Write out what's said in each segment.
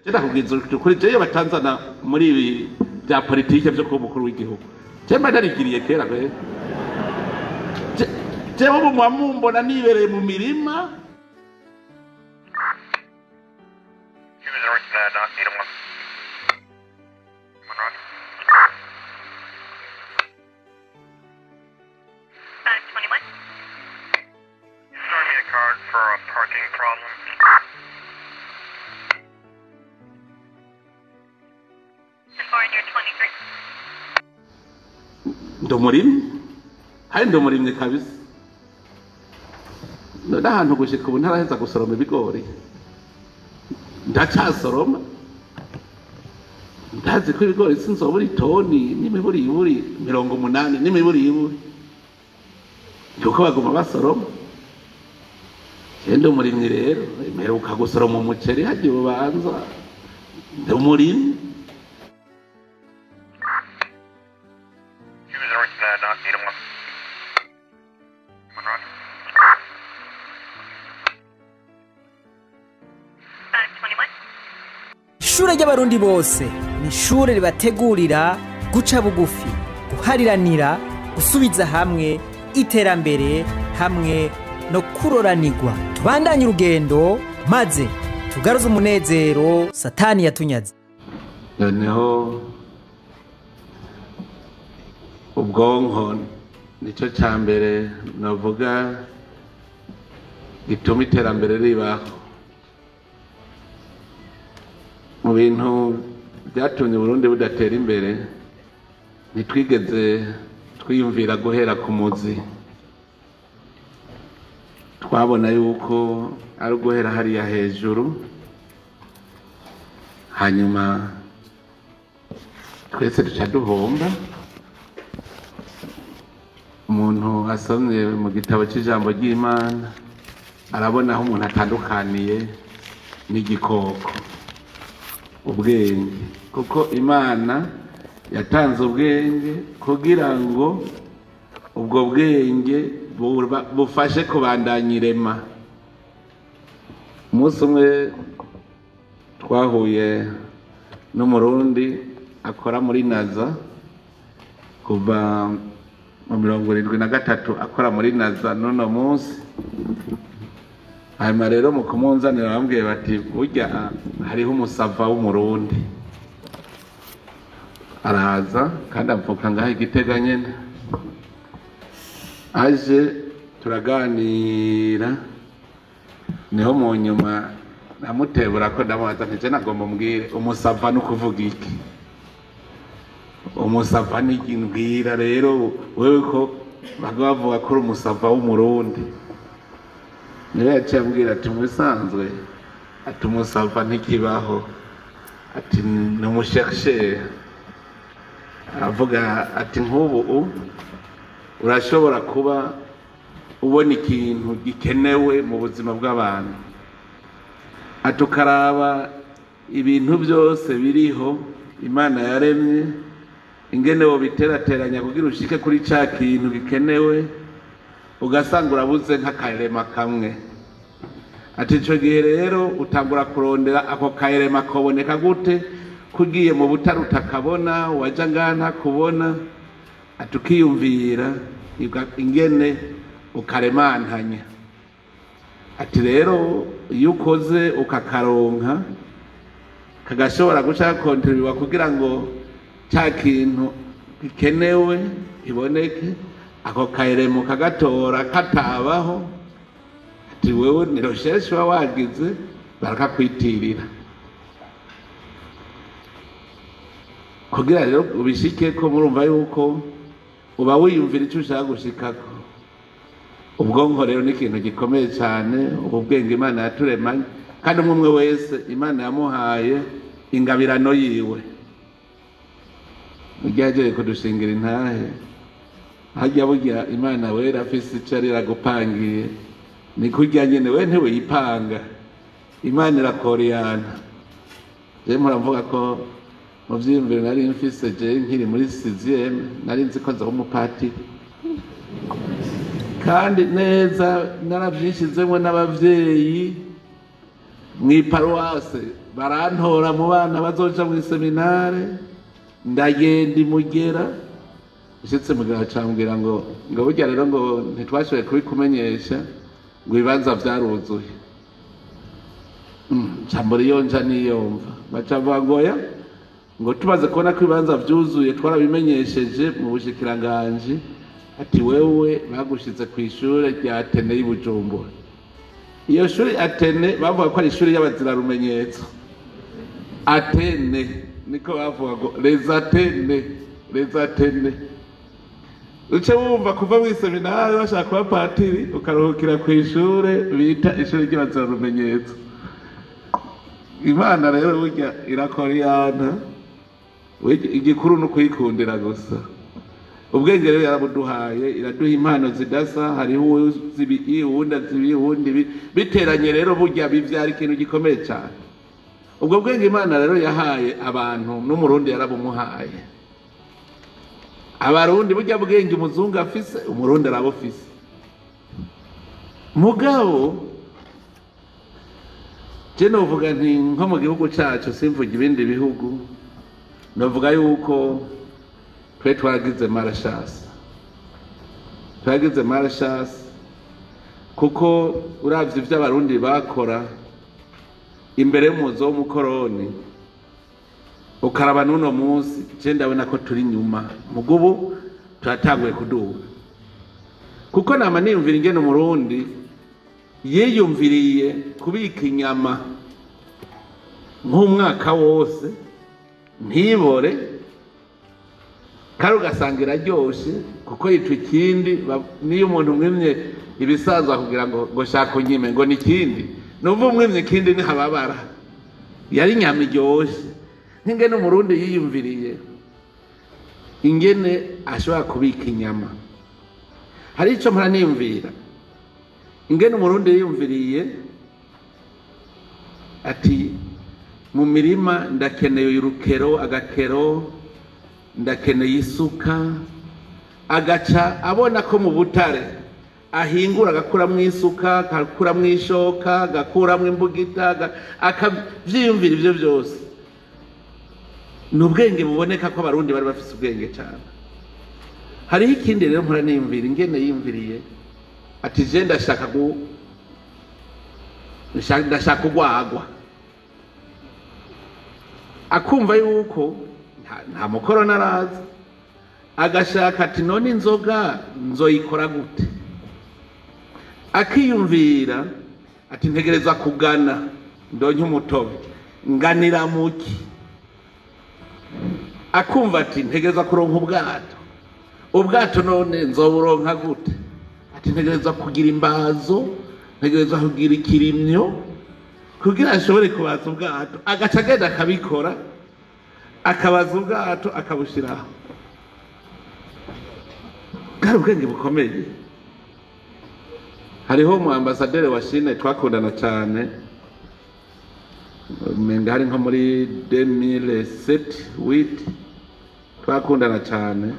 cyenda kubwiza kuri je batanzana muri ibi bya politike byo ku mukuru w'igihugu cyemba narigiriye kera kwe je ubu mwamumbona nibereye mu mirima ndomurimye kabisa n'ahantu gushika ubu ntaraheza gusoroma ibigori ndacasoroma ndazi ko ibigori sinzobura itoni n'imiburiburi 80 n'imiburiburi yuko baguma basoroma ndomurimye rero mperuka gusoroma umuceri hagiye ubanza ndomurimye Ishure ry'abarundi bose ni ishure ribategurira guca bugufi, guhariranira, gusubiza hamwe, iterambere hamwe no kuroranirwa. Tubandanye urugendo maze tugaruze umunezero Satani yatunyaze. Noneho ubwonko nicyo cya mbere navuga gituma iterambere ribaho. Mu bintu byatumye Burundi budatera imbere nitwigeze twiyumvira guhera ku muzi. Twabona yuko ari guhera hariya hejuru, hanyuma twese duca duhomba. Umuntu asomye mu gitabo cy'ijambo ry'Imana arabona aho umuntu atandukaniye n'igikoko. Ubwenge, kuko Imana yatanze ubwenge kugira ngo ubwo bwenge bufashe kubandanya irema. Umunsi umwe twahuye n'umurundi akora muri NASA kuva mu 73 akora muri NASA none munsi. Hanyuma rero mu kumunzanira bambwiye bati burya hariho umusava w'umurundi araza kandi amvuka ngaho Igitega nyene. Aje turaganira niho mu nyuma namutebura ko ndamubaza nti je nagomba mbwire umusava no kuvuga iki. Umusava ni imbwira rero wewe ko bavuga ko umusava w'umurundi. Niwe yaciye ambwira ati musanzwe ati umusava ntikibaho ati ni umushershe. Avuga ati nk'ubu urashobora kuba ubona ikintu gikenewe mu buzima bw'abantu, ati ukaraba ibintu byose biriho Imana yaremye ingene wo biterateranya kugira ushike kuri ca kintu gikenewe, ugasanga urabuze nk'akarema kamwe. Ati ico gihe rero utangura kurondera ako karema koboneka gute kugiye mu butari utakabona waja ngana kubona. Ati ukiyumvira ingene ukaremantanya. Ati rero iyo ukoze ukakaronka kagashobora guca kontribuwa kugira ngo ca kintu gikenewe iboneke, ako karema kagatora katabaho. Ati wewe ni recherche wagize barakakwitirira kugira rero ubishike ko murumva yuko uba wiyumvira icyo ushaka gushikako. Ubwonko rero ni ikintu gikomeye cyane. Ubu bwenge Imana yaturemanye kandi umwe wese Imana yamuhaye ingabirano yiwe. Mugiye kudushingira intahe hajya burya Imana wera afise icyo iragupangiye ni kurya nyene we ntewe yipanga. Imana irakoreyana. Je muravuga ko mu vyiyumviro nari mfise je nkiri muri 6e nari nzi ko nza umupatiri kandi neza naravyishizemwe n'abavyeyi mwiparuwase barantora mu bana bazoja mu seminare, ndagenda imugera ushitse mugabo cambwira ngo burya rero ngo ntitwashoboye kubikumenyesha ngo ibibanza vyaruzuye. Jambo riyonja niyomva bacavuga ngoya ngo tubaze kubona ko ibibanza vyuzuye twarabimenyesheje mu bushikiranganje, ati wewe bagushize ku ishure rya Atene y'Ibujumbura. Iyo shuri Atene bavuga ko ari ishuri y'abazira rumenyetso. Atene niko bavuga ngo les Atene. Uce wumva kuva mu seminari bashaka kuba patiri ukaruhukira ku ishure bita ishuri ry'abazira rumenyetso. Imana rero burya irakoriyana, igikuru no kuyikundira gusa. Ubwenge rero yarabuduhaye, iraduha impano zidasa, hariho uzibi uwundi azibi uwundi biteranye rero burya bivyara ikintu gikomeye cyane. Ubwo bwenge Imana rero yahaye abantu n'umurundi yarabumuhaye. Abarundi burya bwenge umuzungu afise, umurundi arabufise. Mugabo je novuga nti nko mu gihugu cacu, simvuga ibindi bihugu, novuga yuko twe twagize marashas kuko uravye ivyo abarundi bakora imbere y'umuzo w'umukoroni ukaraba n'uno munsi, je ndabona ko turi nyuma, mugubu turatanguye kuduga. Kuko nama niyumvira ingene umurundi yiyumviriye kubika inyama nk'umwaka wose ntibore, kandi ugasanga iraryoshe kuko yitwa ikindi. Niyo umuntu umwimye ibisanzwe kugira ngo shaka unyime ngo ni ikindi, numva umwimye ikindi ntihababara. Yari inyama iryoshe. Nk'ingene umurundi yiyumviriye ingene ashobora kubika inyama. Hari ico mpora niyumvira ingene umurundi yiyumviriye ati mu mirima ndakeneye urukero, agakero, ndakeneye isuka, agaca abona ko mu butare ahingura agakuramwo isuka, agakuramwo ishoka, agakuramwo imbugita, akavyiyumvira ivyo byose. Ni ubwenge buboneka ko abarundi bari bafise ubwenge cyane. Hariho ikindi rero mpora niyumvira ingene yiyumviriye ati je ndashaka kugwagwa, akumva yuko nta mukoroni araza, agashaka ati none inzoga nzoyikora gute, akiyumvira ati ntegereza kugana ndonke umutobe, nganira muki, akumva ati ntegereza kuronka ubwato none nzoburonka gute, ati ntegereza kugira imbazo, ntegereza kugira ikirimyo kugira ashobore kubaza ubwato. Agaca agenda akabikora, akabaza ubwato akabushiraho. Bwari ubwenge bukomeye. Hariho mu ambasaderi wa Chine twakundana cyane, menga hari nko muri 2007 twakundana cyane.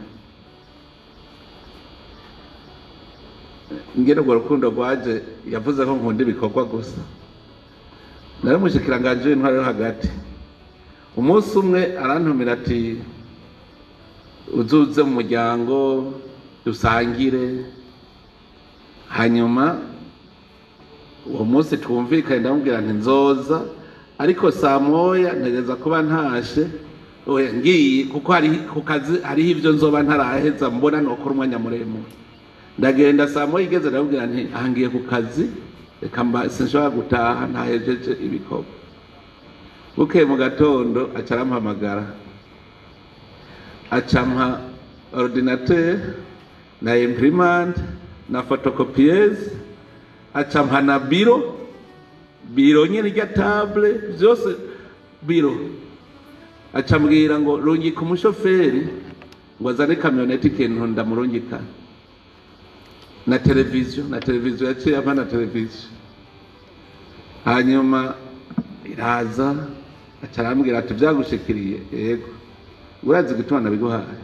Ingene urwo rukundo rwaje yavuze ko nkunda ibikorwa gusa. Nari mushikiranganje w'intwaro yo hagati. Umunsi umwe arantumira ati uzuze mu muryango dusangire, hanyuma uwo munsi twumvikanye ndamubwira nti nzoza, ariko saa moya ntegeza kuba ntashe ngiye kuko hari ku kazi hariho ivyo nzoba ntaraheza mbona nokora umwanya muremure. Ndagenda saa moya igeze ndamubwira nti ahangiye ku kazi, reka sinshobora gutaha ntahejeje ibikorwa. Bukeye mu gatondo aca arampamagara, acampa ordinateur na imprimante na photocopieuse, acampa na biro nyene rya table byose biro. Acambwira ngo rungika umushoferi ngo azane kamyoneti ikintu ndamurungika na televiziyo yaciye ampa na televiziyo. Hanyuma iraza aca arambwira ati byagushikiriye, yego urazi gutuma nabiguhaye,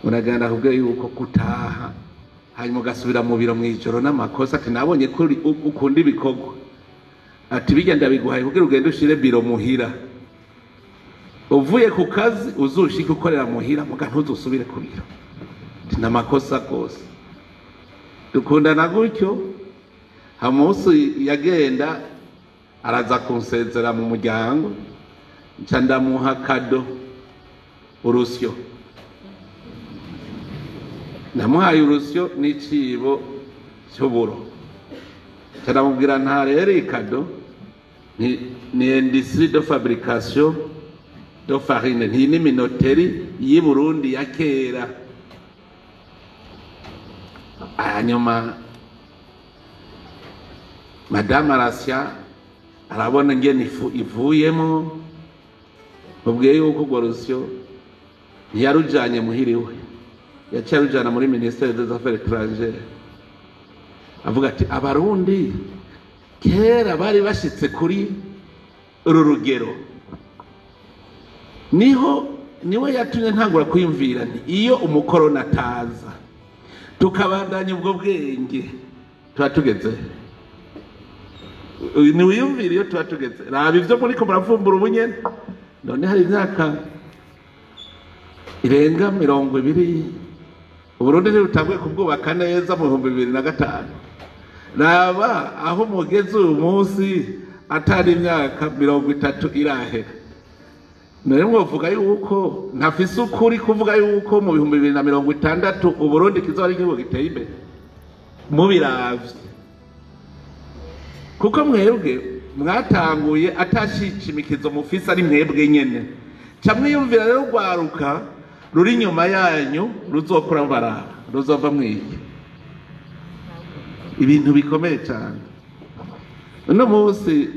uragenda kubwira yuko gutaha hanyuma ugasubira mu biro mw'ijoro n'amakosa, ati nabonye ko ukunda ibikorwa, ati bigenda biguhaye kugira ugende ushire biro muhira, uvuye ku kazi uzushike ukorera muhira muga ntuzusubire ku biro. Namakosa kose dukundana gutyo. Hamusi yagenda araza kunsezera mu muryango, nca ndamuha kado urusyo, namuhaye urusyo n'icibo cy'uburo, nca ndamubwira nta rero ikado ni industrie de fabrication de farine, nti ni minoteri y'i Burundi ya kera. Hanyuma Madame Arasia arabona ngene ivuyemo, mubwiye yuko urwo rusyo ntiyarujanye muhiriwe, yaciye arujana muri Ministère des Affaires étrangères. Avuga ati abarundi kera bari bashitse kuri uru rugero, niwe yatumye ntangura kwiyumvira nti iyo umukorona ataza tukabandanya ubwo bwenge tuba tugeze. Niwiyumvira iyo tuba tugeze, raba ivyo muriko muravumbura ubunyene. None hari imyaka irenga 20 Uburundi ntibutanguye kubwubaka neza mu 2005. Raba aho mugeze uyu munsi atari imyaka 30 irahera. None mwovuga yuko ntafise ukuri kuvuga yuko mu 2060 Uburundi kizoba ari igihugu giteye imbere mubiravye, kuko mwebwe mwatanguye atashishimikizo mufise ari mwebwe nyene. Ca mwiyumvira rero rwaruka ruri nyuma yanyu ruzokura barara ruzova mwiki ibintu bikomeye cyane. Uno munsi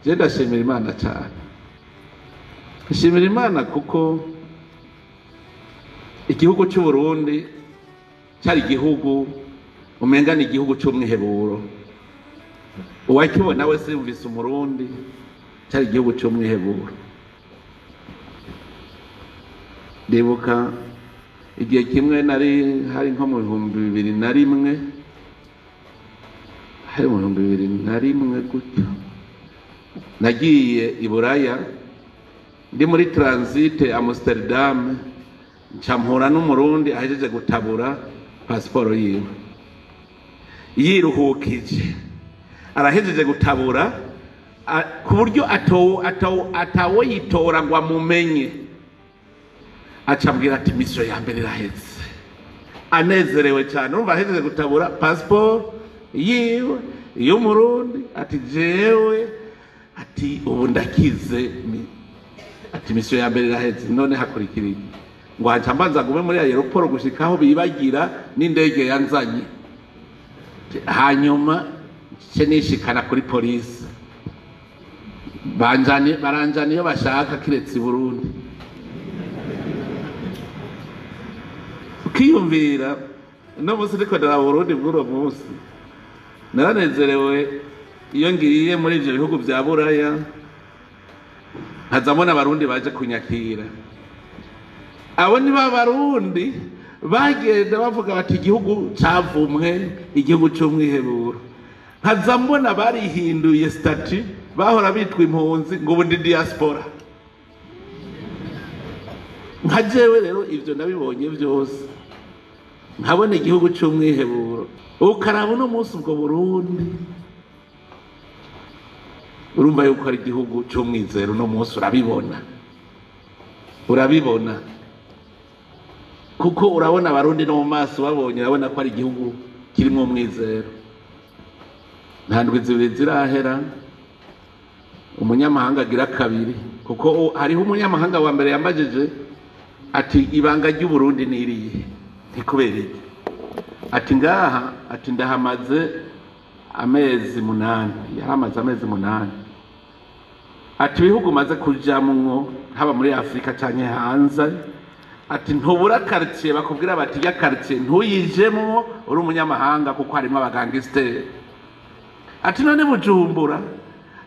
je ndashimira Imana cyane, ndashimira Imana kuko igihugu cy'u Burundi cyari igihugu umenga ni igihugu cy'umwiheburo. Uwakibona wese yumvise umurundi cyari igihugu cy'umwiheburo. Ndibuka igihe kimwe hari nko mu 2001, hari mu 2001 gutyo, nagiye i Buraya ndi muri transit Amsterdam, ncampura n'umurundi ahejeje gutabura pasiporo yiwe yiruhukije, arahejeje gutabura ku buryo atawo yitora ngo amumenye. Acambwira ati misiyo ya mbere iraheze, anezerewe cyane. Urumva ahejeje gutabura pasiporo yiwe y'umurundi, ati jewe ati ubu ndakize, ati misiyo ya mbere iraheze, none hakurikira iki? Ngo haca mbanza gume muri aeroport gushika aho bibagira n'indege yanzanye, hanyuma nishikana kuri polisi baranjana iyo bashaka kiretse i Burundi. Ukiyumvira no munsi ariko ndara Burundi bw'uwo munsi naranezerewe iyo ngiriye muri ivyo bihugu vya Buraya, nkazamona abarundi baje kunyakira. Abo ni b'abarundi bagenda bavuga bati igihugu cavumwe, igihugu cy'umwiheburo. Nkazambona barihinduye statut, bahora bitwa impunzi ngo ubu ndi diaspora. Nkajewe rero ivyo nabibonye byose, nkabona igihugu cy'umwiheburo. Ukaraba no munsi ubwo Burundi urumva yuko ari igihugu cy'umwizero. No munsi urabibona kuko urabona abarundi no mu maso babonye, urabona ko ari igihugu kirimo umwizero. Nta ndwi zibiri zirahera umunyamahanga agira kabiri, kuko hariho umunyamahanga wa mbere yambajije ati ibanga ry'u Burundi niriye ntikubera iki? Ati ngaha, ati ndahamaze amezi 8, yaramaze amezi 8. Ati bihugu maze kujamwo haba muri Afrika cyane hanze, ati ntubura quartier bakubwira bati ya quartier ntuyijemo uri umunyamahanga kuko harimo abagangster. Ati none Bujumbura,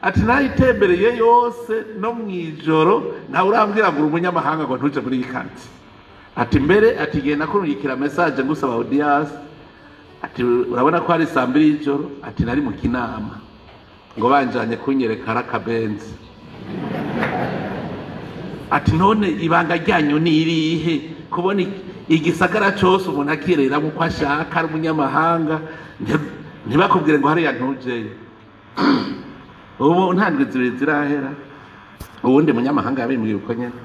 ati nayitembereye yose no mwijoro nta urambwira ngo umunyamahanga ngo ntuje muri ikanti. Ati mbere ati genda kurungikira message ngusaba audience, ati urabona ko hari 2 y'ijoro, ati nari mu kinama. ngo banjanye kunyereka arakabenzi ati none ibanga ryanyu ni irihe kubona igisagara cyose umuntu akirera uko ashaka ari umunyamahanga ntibakubwire ngo hariya ntujeyo ubu ntandwe zibiri zirahera ubundi munyamahanga yabimbwiye uko nyene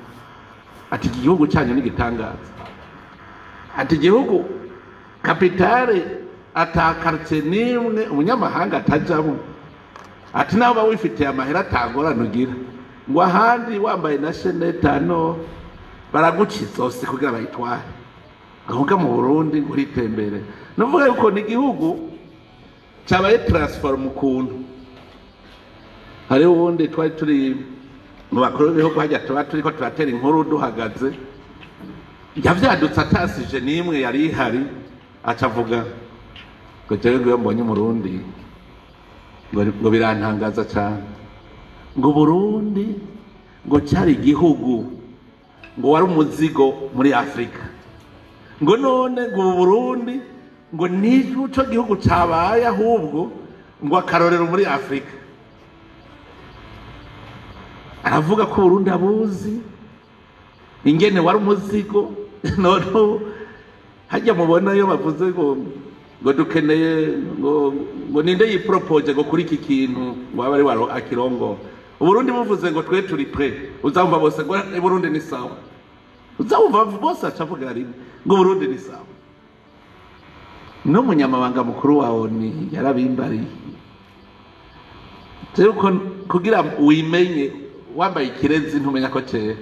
ati igihugu cyanyu ni gitangaza ati igihugu kapitale atakartse nimwe umunyamahanga atajamo ati naho bawifitiye amahera atangorana ugira ngo ahandi wambaye na sheneta no baraguca izose kugira bayitware ahubwo mu Burundi ngo uritembere nuvuga yuko ni igihugu cyabaye transform ukuntu hariho ubundi twari turi mu bakuru b'ibihugu hajya tuba turiko turatera inkuru duhagaze yavyadutse atasije nimwe yari ihari acavuga ngo jewe ngo mbonye Umurundi ngo birantangaza cyane ngo Burundi ngo cyari igihugu ngo wari umuzigo muri Afrika ngo none ngo Burundi ngo nico gihugu cabaye ahubwo ngo akarorero muri Afrika aravuga ko Burundi abuzi ingene wari umuzigo none hajya mubona yo bavuze ngo dukeneye ngo ninde yipropose ngo kuri iki kintu waba ari waro akirongo Uburundi buvuze ngo twe turi pre uzamva bose ngo Burundi ni sawa uzamva bose acavuga rimwe ngo Burundi ni sawa no munyamabanga mukuru wawo ni yarabimbariye cyuko kugira wimenye wambaye ikirezi ntumenya ko cye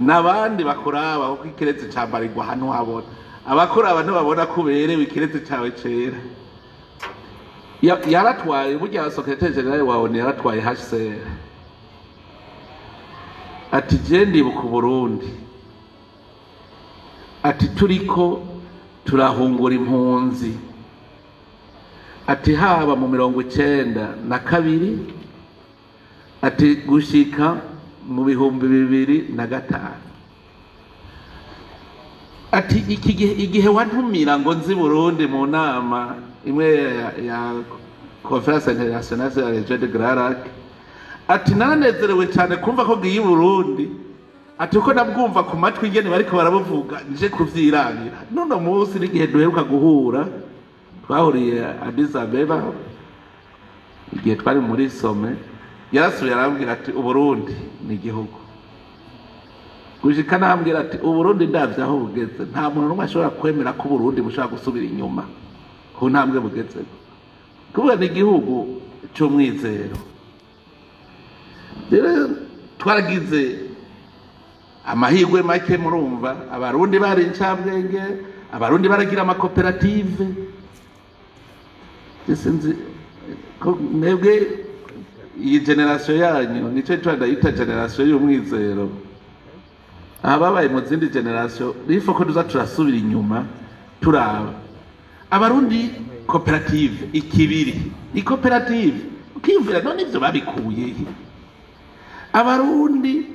nabandi bakuraba uko ikirezi cyambarirwa hano habona abakora abantu babona kuberewe ikirezi cyawe cera yaratwaye burya secrétaire général wawo ni yaratwaye HCR ati je ndibuka Burundi ati turiko turahungura impunzi ati haba mu 1992 ati gushika mu 2005 ati igihe wantumira ngo nzi Burundi mu nama imwe ya Conference Internationale sur la Région de Grand Lac ati naranezerewe cyane kumva ko giye Burundi ati uko nabwumva ku matwi ingene bariko barabuvuga nje kuvyirangira none munsi n'igihe duheruka guhura twahuriye Addis Abeba igihe twari muri some yarasuye arambwira ati Uburundi ni igihugu gushika nambwira ati Uburundi ndavye aho bugeze nta muntu n'umwe ashobora kwemera ko Burundi bushaka gusubira inyuma ku ntambwe bugeze kuvuga ni igihugu cy'umwizero rero twaragize amahirwe make murumva abarundi bari incabwenge abarundi baragira amakoperative sinzi ko mwebwe iyi generation yanyu nico twandayita generation y'umwizero ababaye mu zindi generation rifo ko duza turasubira inyuma turaba abarundi koperative ikibiri ni koperative ukimvira none ivyo babikuye abarundi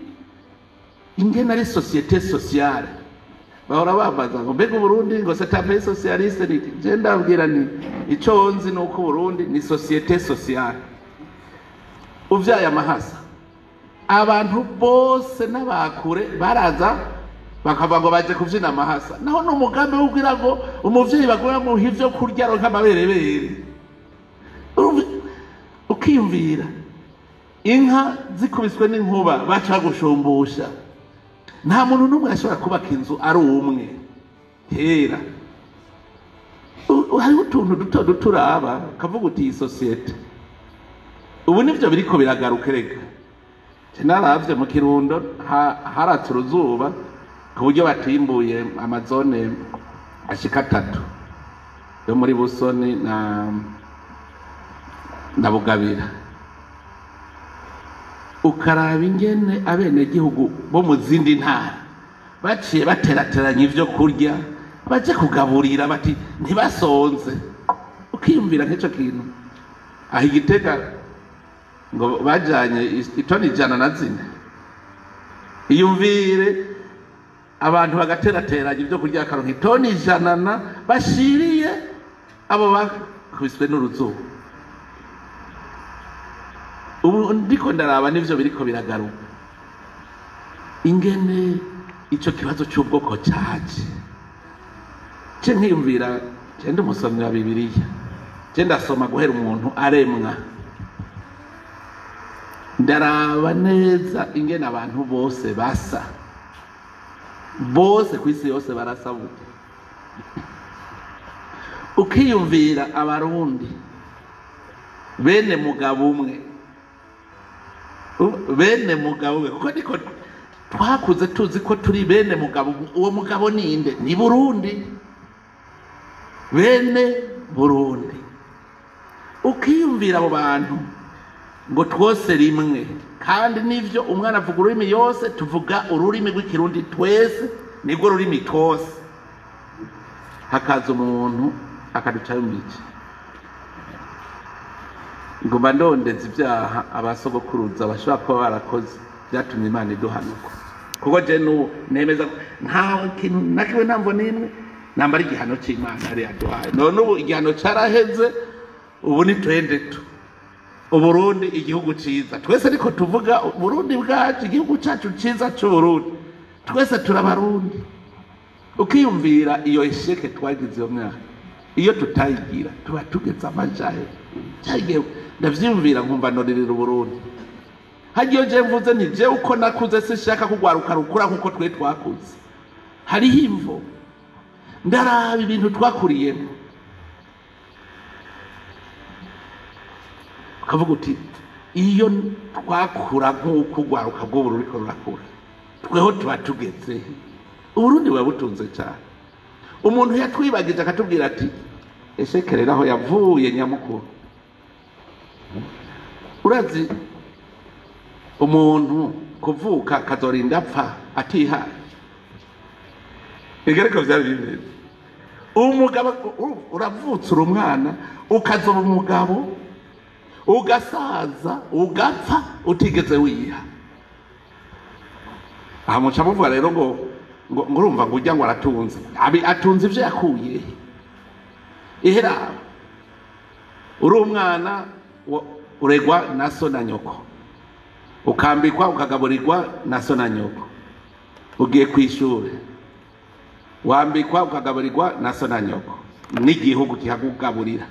ingene ari société sociale bahora babaza ngo mbega Burundi ngo c'est un pays socialiste je ndabwira ni ico nzi nuko Burundi ni société sociale uvyaye amahasa abantu bose n'abakure baraza bakava ngo baje kuvyina amahasa naho n'umugambi w'ubwira ngo umuvyeyi bagoya mu hivyo kurya ronka amaberebere ukimvira inka zikubiswe n'inkuba baca gushumbusha nta muntu n'umwe ashobora kubaka inzu ari umwe hera hariho utuntu duto duto uraba kavuga uti iyi sosiyete ubu nivyo biriko biragaruka reka naravye mu Kirundo haratse uruzuba ku buryo batimbuye amazone ashika 3 yo muri Busoni na Bugabira ukaraba ingene abene gihugu bo mu zindi ntara baciye baterateranya ivyo kurya baje kugaburira bati ntibasonze ukiyumvira nk'ico kintu aho Igitega ngo bajanye itoni 104 iyumvire abantu bagaterateranya ivyo kurya akaronka itoni 100 bashiriye abo bakubiswe n'uruzuba ubu ndiko ndaraba n'ivyo biriko biragaruka ingene ico kibazo cy'ubwoko cyaje je nkiyumvira je ndi umusomyi wa Bibiliya je ndasoma guhera umuntu aremwa ndaraba neza ingene abantu bose basa bose kwisi yose barasa bute ukiyumvira abarundi bene mugabo umwe kuko niko twakuze tuzi ko turi bene mugabo. Uwo mugabo ninde? Ni Burundi, bene Burundi. Ukiyumvira abo bantu ngo twose rimwe, kandi nivyo umwana avuga ururimi yose, tuvuga ururimi rw'ikirundi twese, nibwo rurimi twose. Hakaza umuntu akaducayo mbici ngo bandondeze ibyaha abasogokuruza bashobora kuba barakoze byatumye Imana iduhanuka. Kuko je nemeza nta kintu nakiwe ntamvo nimwe nambara igihano cy'Imana ari yaduhaye. None ubu igihano caraheze, ubu ni twendetu Uburundi igihugu ciza. Twese ariko tuvuga Burundi bwacu, igihugu cyacu ciza cyo Burundi. Twese turabarundi. Ukiyumvira iyo isheke twagize iyo myaka, iyo tutayigira tuba tugeze amajahe cyagiye. Ndavyumvira nkumva norerera Burundi. Hagiye je mvuze nti je uko nakuze sishaka kugwaruka rukura nkuko twe twakuze. Hariho imvo ndaraba ibintu twakuriyemo, ukavuga uti iyo twakura nkuko ugwaruka bwo Burundi ko rurakura, tweho tuba tugeze. Uburundi buba butunze cyane. Umuntu yatwibagije akatubwira ati eshekerera aho yavuye nyamukuru. Urazi umuntu kuvuka kazorinda apfa atihaye. Igereko byari bimeze. Umugabo uravutse uri umwana ukazoba umugabo ugasaza ugapfa utigeze wiha. Aha muca muvuga rero ngo urumva ngo ujya ngo aratunze. Atunze ivyo yakuye. Ihera uri umwana uregwa na so na nyoko, ukambikwa ukagaburirwa na so na nyoko. Ugiye kw'ishure wambikwa ukagaburirwa na so na nyoko, n'igihugu kihakugaburira.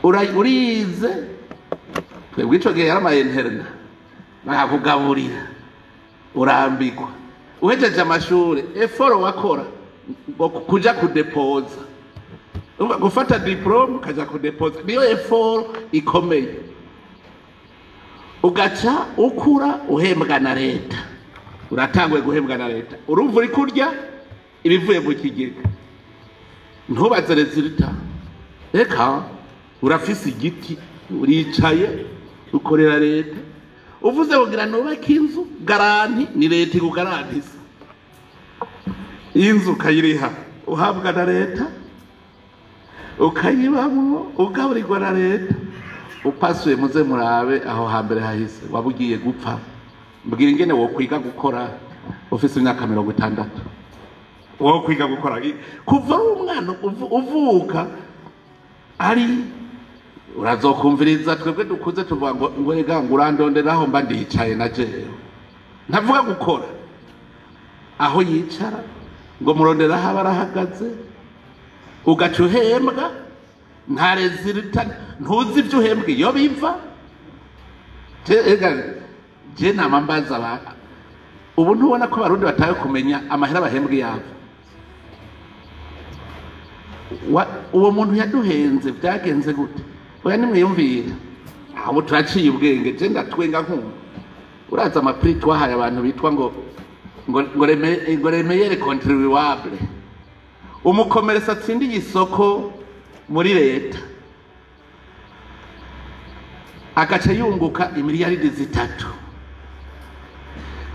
Urize twebwe ico gihe yaramaye interna bakakugaburira, urambikwa. Uhejeje amashure eforo wakora kuja kudepoza, gufata diplome ukaja kudepoza, niyo eforo ikomeye. Ugaca ukura uhembwa na leta, uratangwe guhembwa na leta. Urumva uri kurya ibivuye mu kigega, ntubaze resulta. Eka urafise igiti uricaye ukorera leta. Uvuze kugira nubake inzu, garanti ni leta ikugarantisa. Inzu ukayiriha uhabwa na leta, ukayibamwo ugaburirwa na leta. Upasuye muze murabe aho hambere hahise wabugiye gupfa. Mbwira ingene wo kwiga gukora ufise imyaka 60. Wo kwiga gukora kuva umwana uvuka ari urazokumviriza. Twebwe dukuze tuvuga ngo rega ngurandonderaho mba ndicaye na jewe, ntavuga gukora. Aho yicara ngo murondera aho barahagaze, ugaca uhembwa nta resulta, ntuzi ibyo uhembwa iyo biva. Je nama mbaza abantu ubu ntubona ko abarundi bataye kumenya amahera bahembwa yabo. Uwo muntu yaduhenze byagenze gute? Oya nimwiyumvira abo turaciye ubwenge. Je ndatwenga nkumva uraza amapri twahaye abantu bitwa ngo remeyere contribuable. Umukomeresa atsindiye isoko muri leta agaca yunguka imiliyaridi 3,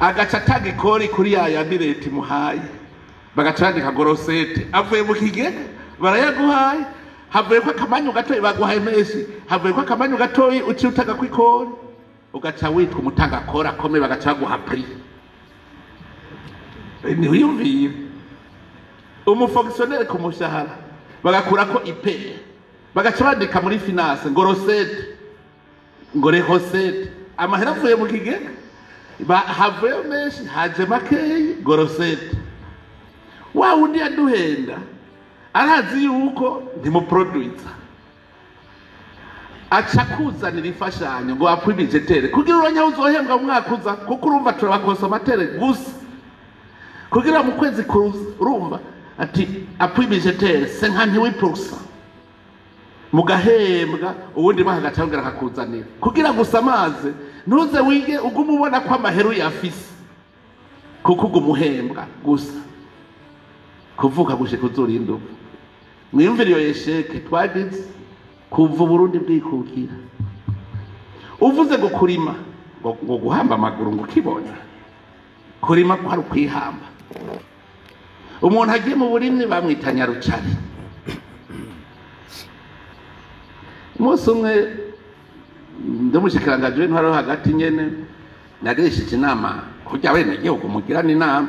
agaca atanga ikori kuri yayandi leta imuhaye, bagaca bandika gorosete. Avuye mu kigega barayaguhaye, havuye ko akamanyu gatoyi baguhaye menshi, havuye ko akamanyu gatoyi uci utaga kw'ikori, ugaca witwa umutanga kora kome, bagaca baguha pri. Ni wiyumvira umufonctionnaire ku mushahara bagakurako ipe, bagaca bandika muri finance gorosete. ngo rehosete amahera avuye mu kigega havuyeyo menshi haje makeyi ngo rosete. Wa wundi yaduhenda arazi yuko ntimuproduza aca kuzanira imfashanyo ngo apwe bijetere kugira uronye uzohembwa mu mwaka uza, kuko urumva turabakonsomatere gusa kugira mu kwezi kuza urumva ati apwe bijetere 58% mugahembwa ubundi bahagacagira akakuzanira kugira gusa amaze ntuze wige uguma ubona ko amaheru yafise kuko ugumuhembwa gusa kuvuka gushika uzorinda. Mwiyumvire iyo yesheke twagize kuva Burundi bwikukira. Uvuze ngo kurima ngo guhamba amaguru ngo ukibona kurima ko hari ukwihamba. Umuntu agiye mu burimyi bamwita Nyarucari. Umunsi umwe ndamushikiranganje w'intwaro hagati nyene nagirishije inama kujya bene gihugu mugirana inama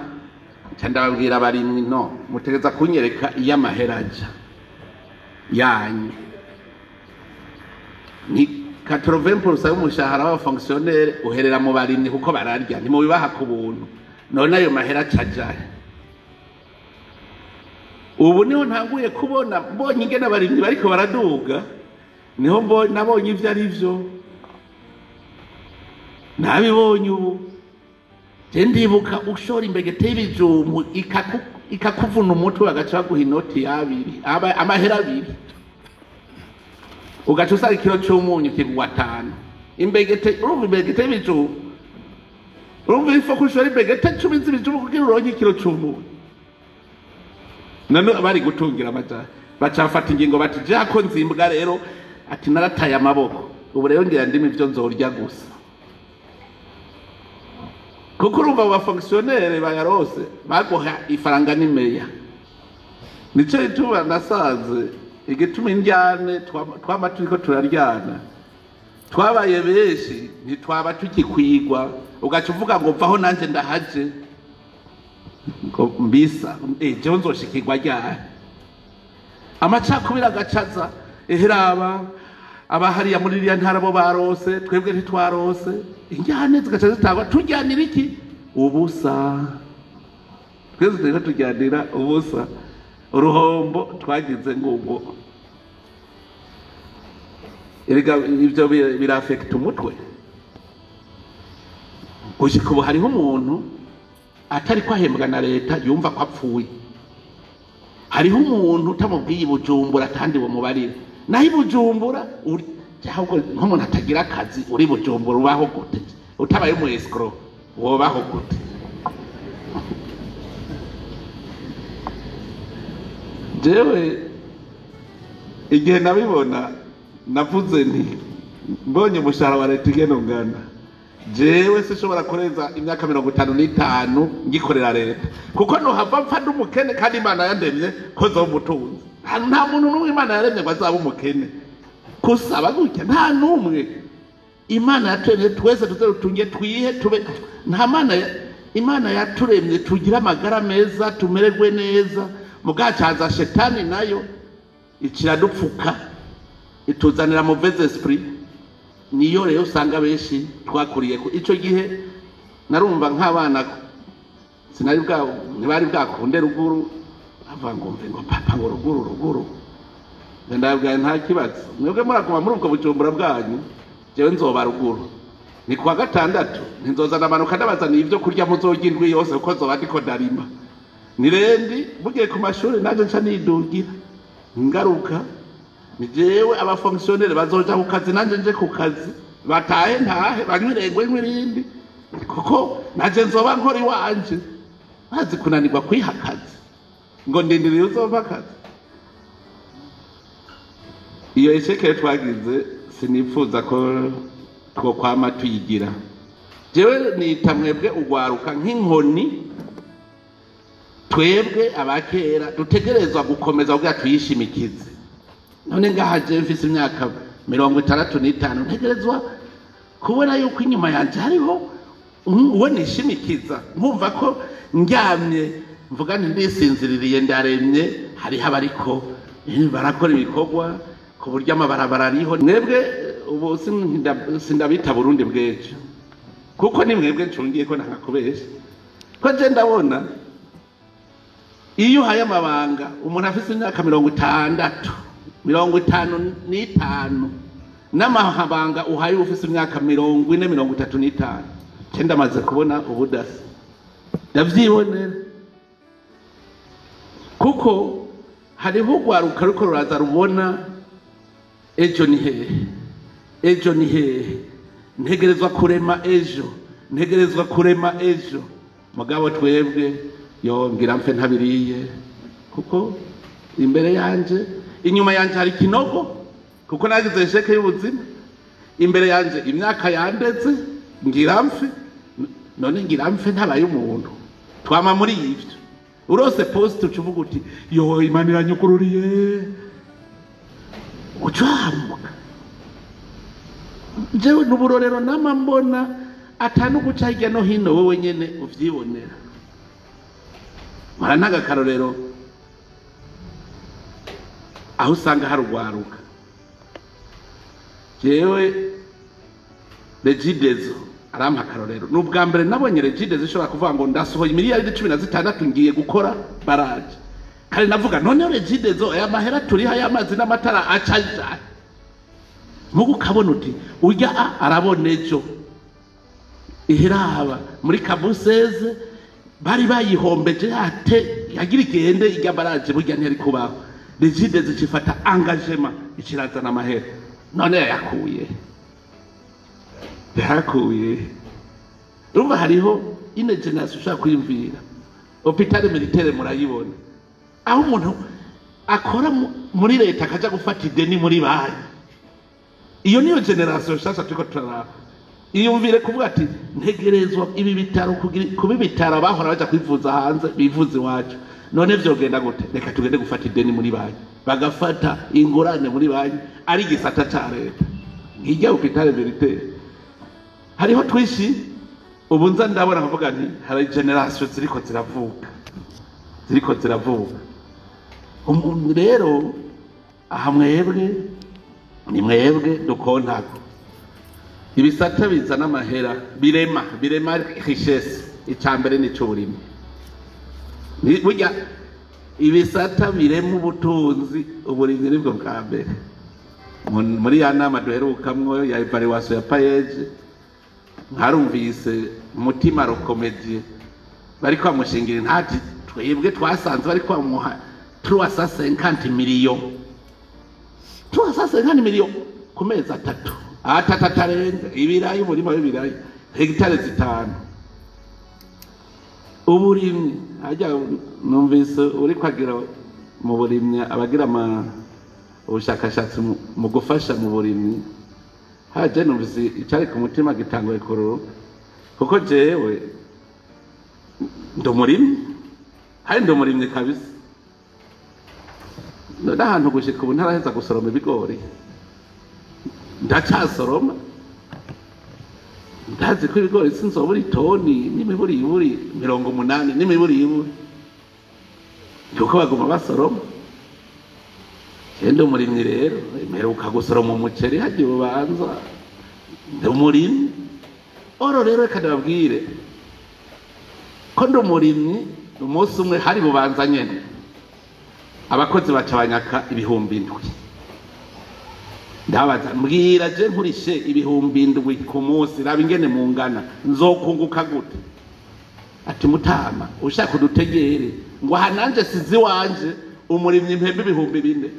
ndababwira abarimyi no mutegeza kunyereka iy'amaheraja yanyu ni 80% y'umushahara w'abafonctionnaire uherera mu barimyi kuko bararya ni mu bibaha ku buntu none ayo mahera cajaye. Ubu niho ntanguye kubona mbonye ingene abarimyi bariko baraduga, niho nabonye ivyo ari vyo nabibonye. Ubu je ndibuka ushora imbegete y'ibijumbu ikakuvuna umutwe bagaca baguha inoti y'abiri amahera abiri ugaca usanga ikiro c'umunyu kigwa 5 imbegete. Urumva imbegete y'ibijumbu urumva ifo kushora imbegete 10 z'ibijumbu kugira uronke ikiro c'umunyu. None bari gutungira amajana bacafata ingingo bati jako nzimbwa rero ati narataye amaboko ubu rero ngira ndimi ivyo nzorya gusa kuko urumva abo bafonctionnaire bayarose baguha ifaranga n'imeya. Nico ituma nasaze igituma indyane twama turiko turaryana twabaye benshi ntitwaba tukikwigwa ugaca uvuga ngo vaho nanje ndahaje ngo mbisa jewe nzoshikirwa ryari amacakubiri agacaza eheraba abahariya muri iriya ntara bo barose twebwe ntitwarose injyane zigaca zitangwa tujyanira iki ubusa twese turiko tujyanira ubusa uruhombo twagize ngubwo. Erega ivyo birafekta umutwe gushika ubu hariho umuntu atari kwahembwa na leta yumva ko apfuye. Hariho umuntu utamubwiye Bujumbura kandi wo mubarira nahi Bujumbura ahubwo nk'umuntu atagira akazi uri Bujumbura ubaho gute utabaye mu escrow wobaho gute? Jewe igihe nabibona navuze nti mbonye umushahara wa leta igenda ungana jewe sishobora kurenza imyaka 55 ngikorera leta kuko no hava mfa ndumukene kandi Imana yandemye ko zo mutunzi. Nta muntu n'umwe Imana yaremye ngo azaba umukene kusaba gutya nta n'umwe. Imana yaturemye twese tuzerutunge twihe tube nta mana Imana yaturemye tugira amagara meza tumererwe neza. Mugacaza shetani nayo ikiradupfuka ituzanira mauvaise esprit. Niyo rero usanga benshi twakuriye ko ico gihe narumva nk'abana sinari ntibari bwakunde ruguru avangomve ngo papa ngo ruguru ndabwaye nta kibazo mwebwe murakoma muri ubwo Bujumbura bwanyu jewe nzoba ruguru ni kwa gatandatu ntinzoza namanuka ndabazaniye ivyo kurya muzogindwi yose uko zoba ndiko ndarima nirendi bugiye ku mashuri naje nca nidugira ngaruka ni jewe abafonctionnaire bazoja ku kazi nanje nje ku kazi batahe ntahe banyirengwe nk'irindi kuko naje nzoba nkora iwanje bazi kunanirwa kwiha akazi ngo ndindiriye uzova akazi. Iyo esheke twagize sinifuza ko kwama tuyigira. Jewe nita mwebwe ugwaruka nk'inkoni twebwe abakera dutegerezwa gukomeza kugira tuyishimikize. None ngaha je mfise imyaka 65 ntegerezwa kubona yuko inyuma yanje hariho uwo nishimikiza nkumva ko ndyamye mvuga ndisinziririye ndaremye hariho abariko barakora ibikorwa ku buryo amabarabara ariho. Mwebwe ubu sindabita Burundi bwejo kuko ni mwebwe ncungiye ko nakakubesha ko je ndabona iyo uhaye amabanga umuntu afise imyaka 60 55 n'amabanga uhaye ufise imyaka 40 35 cyenda maze kubona ubudasi ndavyibonera kuko hariho ugwaruka ruko ruraza rubona ejo ni hehe ntegerezwa kurema ejo mugabo twebwe ngira mfe ntabiriye kuko imbere yanje inyuma yanje hari kinogo kuko nagize sheke y'ubuzima imbere yanje imyaka yandetse ngira mfe ntabaye umuntu twama muri ivyo urose post ucuvuga uti yo Imana iranyukururiye ucamuka jewe n'uburorero nama mbona atanu guca hirya no hino wowe nyene uvyibonera maranaga karorero aho usanga harugwaruka jewe Regidezo arampa karorero n'ubwa mbere nabonye Regidezo ishobora kuvuga ngo ndasohoye miliyari 16 ngiye gukora baraje kandi navuga none Regidezo aya mahera turiha y'amazi n'amatara acaja mugu kabona uti urya arabona ejo ihiraba muri kabuseze bari bayihombeje ate yagira igende irya baraje burya ntiyari kubaho Regidezo cifata engagement ikirazana amahera none yakuye urumva hariho ine generation ushaka kwiyumvira hôpital militaire murayibona aho umuntu akora muri leta akaja gufata ideni muri banki iyo niyo generation shasha turiko turaraba iyumvire kuvuga ati ntegerezwa ibi bitaro kubi bitaro bahora baja kwivuza hanze bivuze iwacu none vyogenda gute reka tugende gufata ideni muri banki bagafata ingurane muri banki ari gisata ca leta nkijya hôpital militaire hariho twishi ubu nza ndabona kuvuga nti hari generation ziriko ziravuka umuntu rero aha ni mwebwe dukontako ibisata bizana amahera birema richesse icambere ni cy'uburimi burya ibisata birema ubutunzi uburimyi nibwo bwa mbere muri ya nama duherukamwo ya evaluation ya payeje nkarumvise mutima rokomedie bari kwamushingira ntati twebwe twasanze bari kwamuha 350 millions ku mezi atatu arenga ibirayi umurima w'ibirayi hegitare 5 uburimyi ajya numvise uri kwagira mu burimyi abagira ubushakashatsi mu gufasha mu burimyi haje numvise icyari ku mutima gitanguye kororo kuko jewe ndomurimyi kabisa ndahantu gushika ubu ntaraheza gusoroma ibigori ndacasoroma ndazi ko ibigori sinzobura itoni n'imiburi 80 n'imiburi kuko baguma basoroma Endo murimyi rero meruka gusoroma umuceri hagiye ubanza ndumurimyi oro rero reka ndababwire ko ndumurimyi umunsi umwe hari bubanza nyene abakozi bacabanyaka 7,000 ndabaza mbwira je nkurishe 7,000 ku munsi raba ingene mungana nzokunguka gute ati mutama ushaka kudutegere ngo hananje sizi wanje umurimyi mpembe 4,000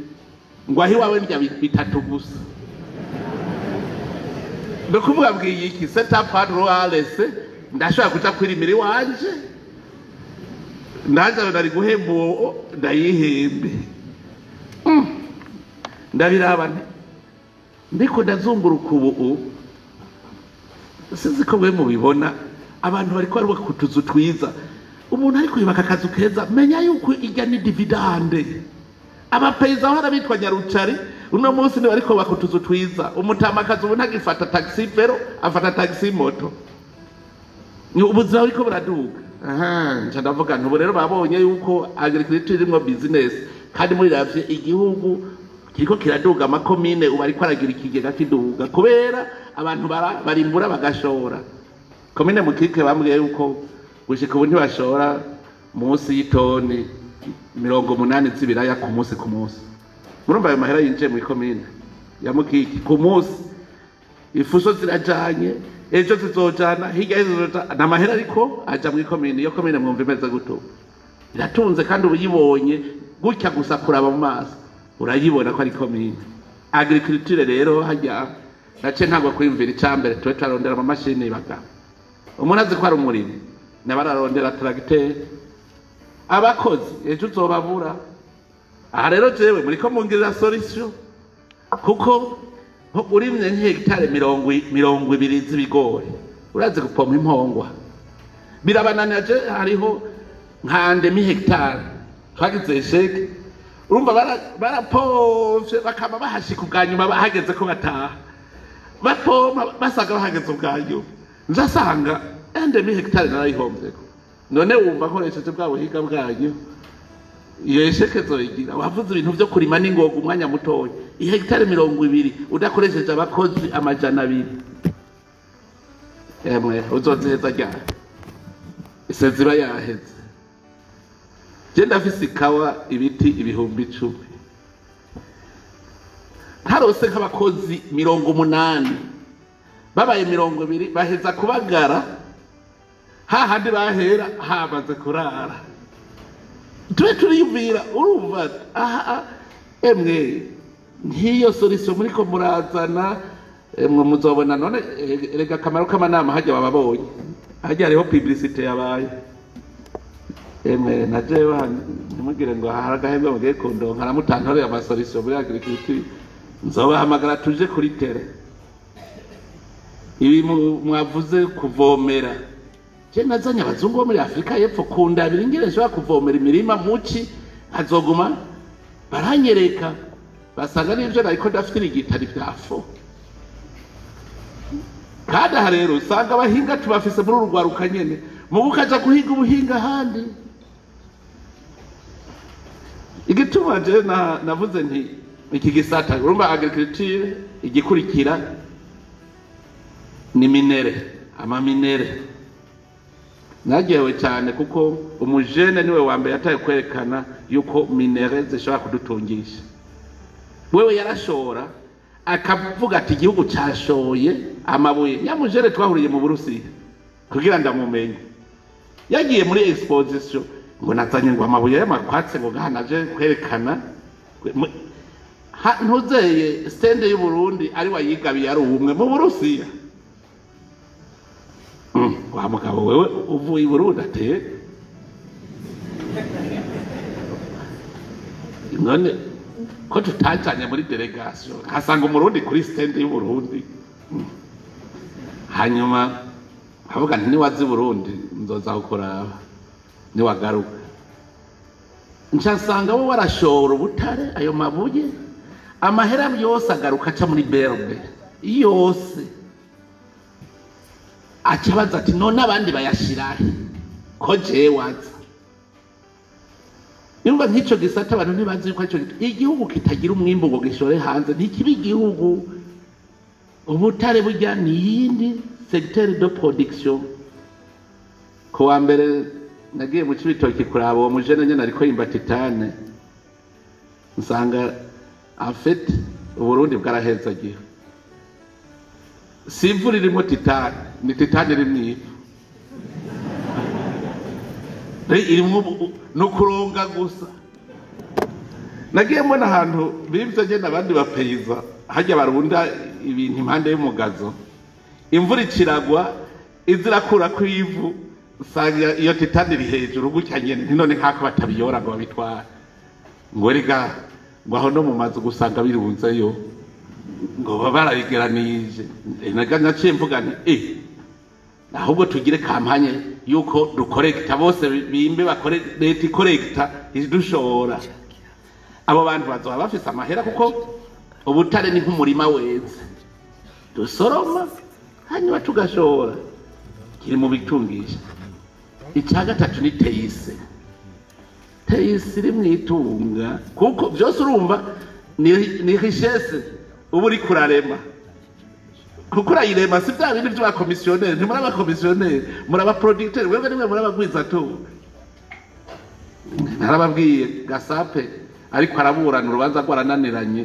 ngo ahi wawe ndya 3 gusa ndikuvuga bwiye iki setup hardware ndashaka kuja kwirimira wanje ndaza ndari guhembo ndayihembe ndabiraba ndiko ndazunguruka ubu sizi ko we mubibona abantu bari ko kutuzu twiza umuntu ari kwibaka akazu keza menya yuko ijya ni dividende abapeiza hora bitwa Nyarucari uno munsi ni bariko bakutuzu twiza umutamakazi ubu ntagifata taxi vero afata taxi moto ni ubuzima buriko buraduga nca ndavuga ntubu rero babonye yuko agriculture irimwo business kandi muri ravye igihugu kiriko kiraduga amakomine ubu ariko aragira ikigega kiduga kubera abantu barimbura bagashora. Komine Mukike bambwiye yuko gushika ubu ntibashora munsi y'itoni 80 z'ibiraya ku munsi. Murumva ayo mahera yinjiye mu komine ya Mukike ku munsi. Ifuso zirajanye, ejo zizojana, hirya zizojana, na mahera ariko aja mu komine. Iyo komine mwumva imeze guto, iratunze kandi ubuyibonye gutya gusa kuraba mu maso urayibona ko ari komine. Agriculture rero hajya nace ntabwo kwimvira icambere tuwe tarondera ama mashini baga. Umuntu azi ko ari umurimo nabararondera tracteur abakozi ejo uzobabura. Aha rero jewe muri ko mungirira solution kuko urimye nk'hegitare 20 z'ibigori urazi gupompa impongwa birabananije. Hariho nkande mi hegitare twagize sheke urumva barapomvye bakaba bahashika ubwanyuma bahageze ko bataha bapompa basaga bahageze ubwanyuma nzasanga ende mi hegitare narayihomvyeko. None wumva nkoresheje bwa buhiga bwanyu iyo sheke zoyigira wavuze ibintu byo kurima n'ingoga umwanya mutoya ihegitare 20 udakoresheje abakozi 200. Emwe uzozeza ryari isezira yaheze. Je ndafise ikawa ibiti 10,000 ntarose nk'abakozi 80 babaye 20 baheza kubagara hahandi bahera hamaze kurara. Turiyumvira urumva aha emwe nkiyo solution muri ko murazana emwe muzobona. None rega akamaro k'amanama hajya bababonye hajya hariho publicité yabaye. Emwe najewe nimugire ngo haragahembwe mugiye kundonka namutantorera ama solution muri agriculture nzobahamagara tuje kuri tere. Ibi mwavuze kuvomera, je nazanye abazungu bo muri Afrika y'Epfo kundabira ingire shobora kuvomera imirima muci azoguma baranyereka basanga n'ivyo nariko ndafite igitari vyafo. Kada rero usanga abahinga tubafise muri urugwaruka nyene mu bukaja guhiga ubuhinga handi. Igituma je navuze nti iki gisata urumva agriculture igikurikira ni minere, ama minere. Nagewe cyane kuko umujene niwe wambere yataye kwerekana yuko minere zishobora kudutungisha. Wewe yarashora akavuga ati igihugu cyashoye amabuye. Nyamujere twahuriye mu Burusiya kugira ndamumenye, yagiye muri exposition ngo nazanye ngo amabuye y'amakwatse ngo gahanaje kwerekana ntuzeye stand y'u Burundi ari wayigabiye ari umwe mu Burusiya. Wa mugabo wewe uvuye i Burundi ate none ko tutajanye muri delegation hasanga umurundi kuri stand y'u Burundi. Hanyuma avuga nti niwazi Burundi nzoza gukoraba niwagaruka nsanga bo warashora ubutare ayo mabuye amahera yose agaruka aca muri berbe yose. Acabaza ati none abandi bayashirahe ko je waza. Yumva nk'ico gisata abantu ntibazi yuko ico igihugu kitagira umwimbo ngo gishore hanze ntikibi igihugu. Ubutare burya ni yindi secteur de production. Ko wa mbere nagiye mu Cibitoke kuraba uwo mujene nyene ariko yimba titane nsanga en fait Uburundi bwarahezagiye. Si imvura irimo titane ni titane rimwe irimo no kuronga gusa. Nagiye mbona ahantu bivye je nabandi bapeyiza hajya barunda ibintu impande y'umugazo imvura ikiragwa izirakura ku ivu usanga iyo titane iri hejuru gutya nyene none nkako batabiyora ngo babitwara ngo riga ngo aho no mu mazu gusanga birunzeyo ngo babarayigeranije. Naciye mvuga nti ahubwo tugire kampanye yuko dukorekta bose bimbe bakore leta ikorekta idushora. Abo bantu bazoba bafise amahera kuko ubutare ni nk'umurima weze dusoroma hanyuma tugashora. Kiri mu bitungisha. Icya gatatu ni teyise iri mu itunga kuko byose urumva ni richesse ubu uri kurarema kuko urayirema si bya bindi by'abakomisiyoneri ntimuri abakomisiyoneri muri abaproducteur webwe nimwe muri abagwizatunga narababwiye Gasape ariko araburana urubanza rwarananiranye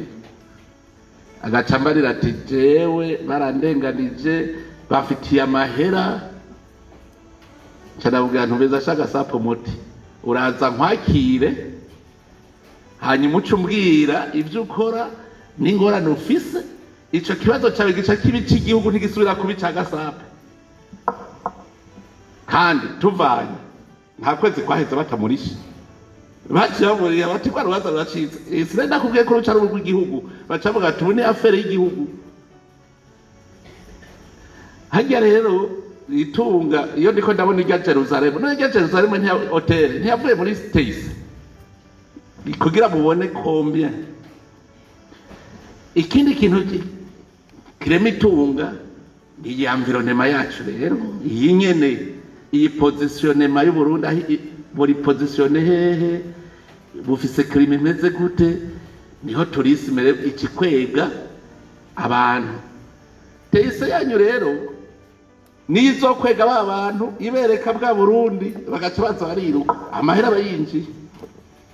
agaca mbarira ati jewe barandenganije bafitiye amahera cyarabwira ntubeza shaka Gasape muti uraza nkwakire hanyuma ucumbwira ibyo ukora n'ingorane ufise ico kibazo cyawe gica kibica igihugu ntigisubira kubica Gasape kandi tuvanye nta kwezi kwaheze batamurisha bacamuriye bati kwa rubaza rwacitse sinenda kubwiye ko rucara rw'igihugu bacavuga ati ni afere y'igihugu hajya rero itunga iyo ndiko ndabona irya Jerusalem no irya Jerusalem nti hotel ntiyavuye muri States kugira mubone combien ikindi kintu kirema itunga iyi environnement yacu rero iyi nyene iyi positionnement y'u Burundi buri positione hehe bufise crime imeze gute niho tourisme ikikwega abantu teise yanyu rero nizo kwega abantu ibereka bwa Burundi bagaca baza bariruka amahera bayinji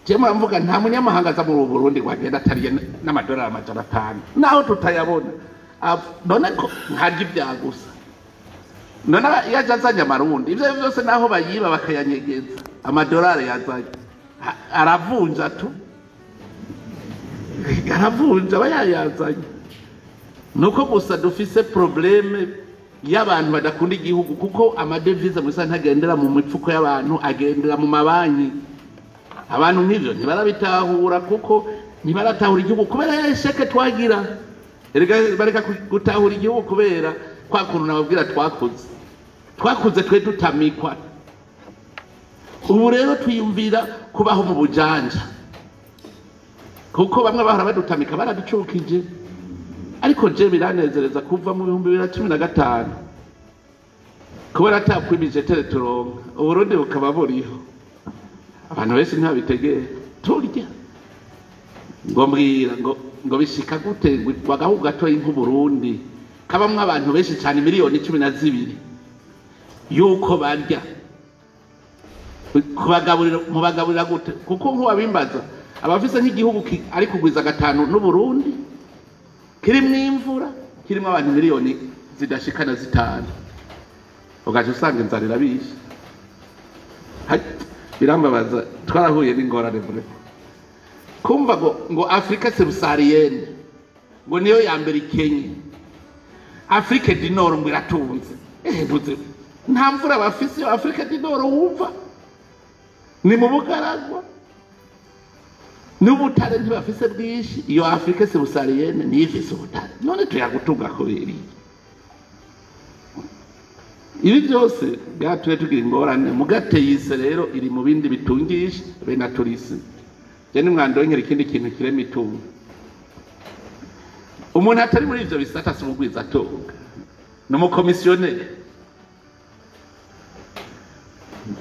cyema mvuga nta munyamahanga za mu Burundi gwagenda atariye n'amadolari amajana 5 naho tutayabona none ko ntaje ibyagusa none yajazanya amarundi ivyo byose naho bayiba bakayanyegeza amadolari yazanye aravunja tu aravunja bayayazanye nuko gusa dufise probleme y'abantu badakunda igihugu kuko amadevize musa ntagendera mu mipfuko y'abantu agendera mu mabanki abantu nk'ivyo ntibarabitahura kuko ntibaratahura igihugu kubera yasheke twagira erega bareka gutahura igihugu kubera kwa kuntu nababwira twakuze twe tutamikwa ubu rero twiyumvira kubaho mu bujanja kuko bamwe bahora badutamika baraducukije ariko je biranezereza kuva mu 2015 kubera atakwimije turonka Uburundi bukaba buriho abantu bese ntabitegeye turya ngo mbwira ngo bishika gute wagahugu gatoyi nk'Uburundi kabamwe abantu benshi cyane miliyoni 12 yuko barya mubagaburira gute kuko nk'uwabimbaza abafise nk'igihugu ari kugwiza 5 n'Uburundi kirimo imvura kirimo abantu miliyoni zidashikana 5 ugaje usanga inzarira bishe birambabaza twarahuye n'ingorane bure kumva ngo Afrika subsaharienne ngo niyo ya mbere Kenya Afrika du Nord ngo iratunze buze nta mvura bafise Afrika du Nord wumva ni mu bugaragwa n'ubutare ntibafise bwishi iyo Afrika subsaharienne ni ifise ubutare none tuyagutunga ko biri ibi byose byatuye tugira ingorane mugateyise rero iri mu bindi bitungisha be na tourisme je ni mwandongera ikindi kintu kirema itunga umuntu atari muri ivyo bisata subugwiza atunga no mu komisiyoneri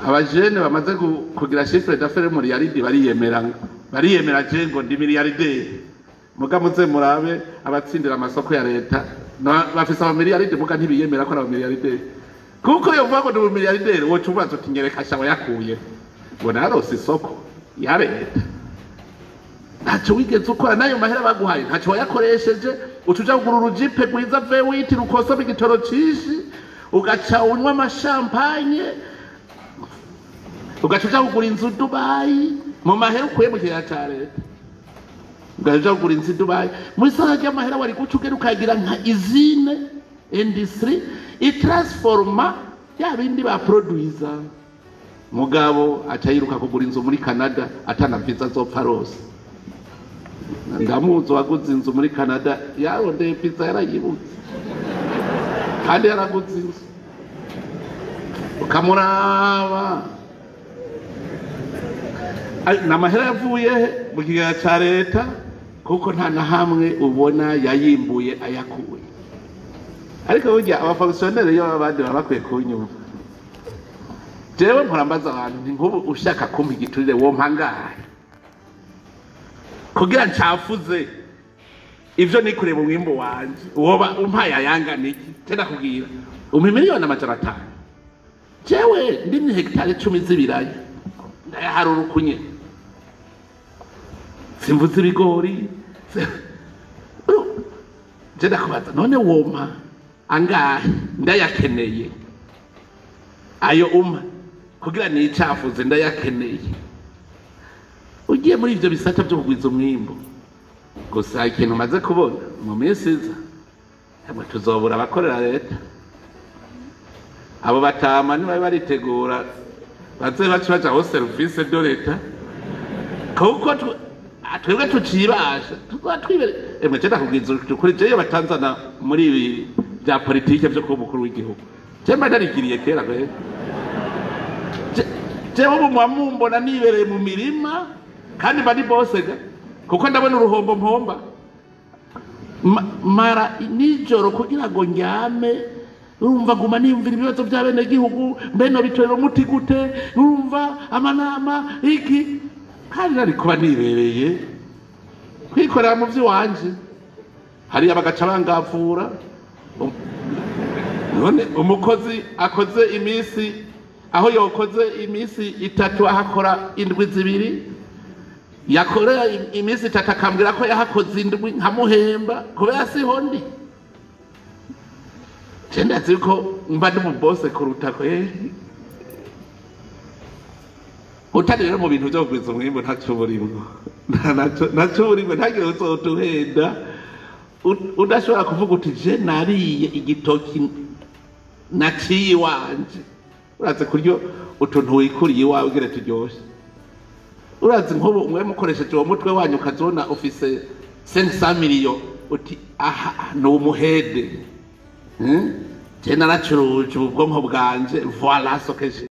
abajene bamaze kugira chiffre d'affaires muri yaridi bariyemera je ngo ndi miliyarderi muga muze murabe abatsindira amasoko ya leta bafise aba miliyarderi muga ntibiyemera ko ari aba miliyarderi kuko yovuga ngo ndi miliyarderi wo tubazo tinyereka shawa yakuye ngo narose isoko ya leta ntacyo wigeze ukora nayo mahera baguhaye ntacyo wayakoresheje utuja kugura urujipe rwiza V8 rukosoma igitoro cishi ugaca unywa amashampanye ugaca kugura inzu Dubai mu mahera ukuye mu kiya ca leta ugaca kugura inzu Dubai muri sara ry'amahera wari gucugera ukagira nka izine industry itransforma ya bindi ba producer mugabo aca yiruka kugura inzu muri Canada atana visa zopfa rose ndamuzo waguze inzu muri Canada yarondeye pizza yarayibutse kandi yaraguze inzu ukamuraba namahera yavuye mu kigega ca leta kuko nta na hamwe ubona yayimbuye ayakuye ariko burya abafonctionnaire yo abandi babakwiye kunyumva jewe mpurambaza abantu nti nk'ubu ushaka kumpa igiturire wo mpangaye kugira ncafuze ivyo nikure mu mwimbo wanje woba umpaye ayangana iki tena kubwira umpe miliyoni 500 jewe ndimye hegitari 10 z'ibiraya ndayaharura ukunye simvuze ibigori je ndakubaza none wompa angahe ndayakeneye ayo kugira nicafuze ndayakeneye ugiye muri ivyo bisata byo kugwiza umwimbo gusa ikintu maze kubona mu minsi iza hamwe tuzobura abakorera leta abo batama niba baritegura baze baca aho service de leta kuko twebwe tucibasha twibere emwe cyenda kugwiza kuri je batanzana muri ibi bya politike byo ku mukuru w'igihugu cyemba ndarigiriye kera gwe jewe mumbona nibereye mu mirima kandi bari bosega kuko ndabona uruhombo mpomba mara nijoro kugira ngo njyame urumva guma niyumvira ibibazo bya bene gihugu mbeno bitorero muti gute urumva amanama iki kandi nari kuba nibereye kwikorera mu vy'iwanje hari abagaca bangavura none umukozi akoze imisi aho yokoze imisi 3 ahakora 7 yakora imisi 3 akambwira ko yahakoze 7 nkamuhemba kubera siho ndi cyenda ziko mba ndi mu boss kuruta ko utari rero mu bintu byo kugwiza umwimbo ntacyo burimo ntacyo burimo ntagire uzotuhenda udashobora kuvuga uti je nariye igitoki naciye wanje uraze kuryo utuntu wikuriye wawe ugira turyoshe uraze nkobo umwe mukoresheje uwo mutwe wanyu ukazona office 500 million uti aha no umuhede je naracuruje ubwonko bwanje voilà so que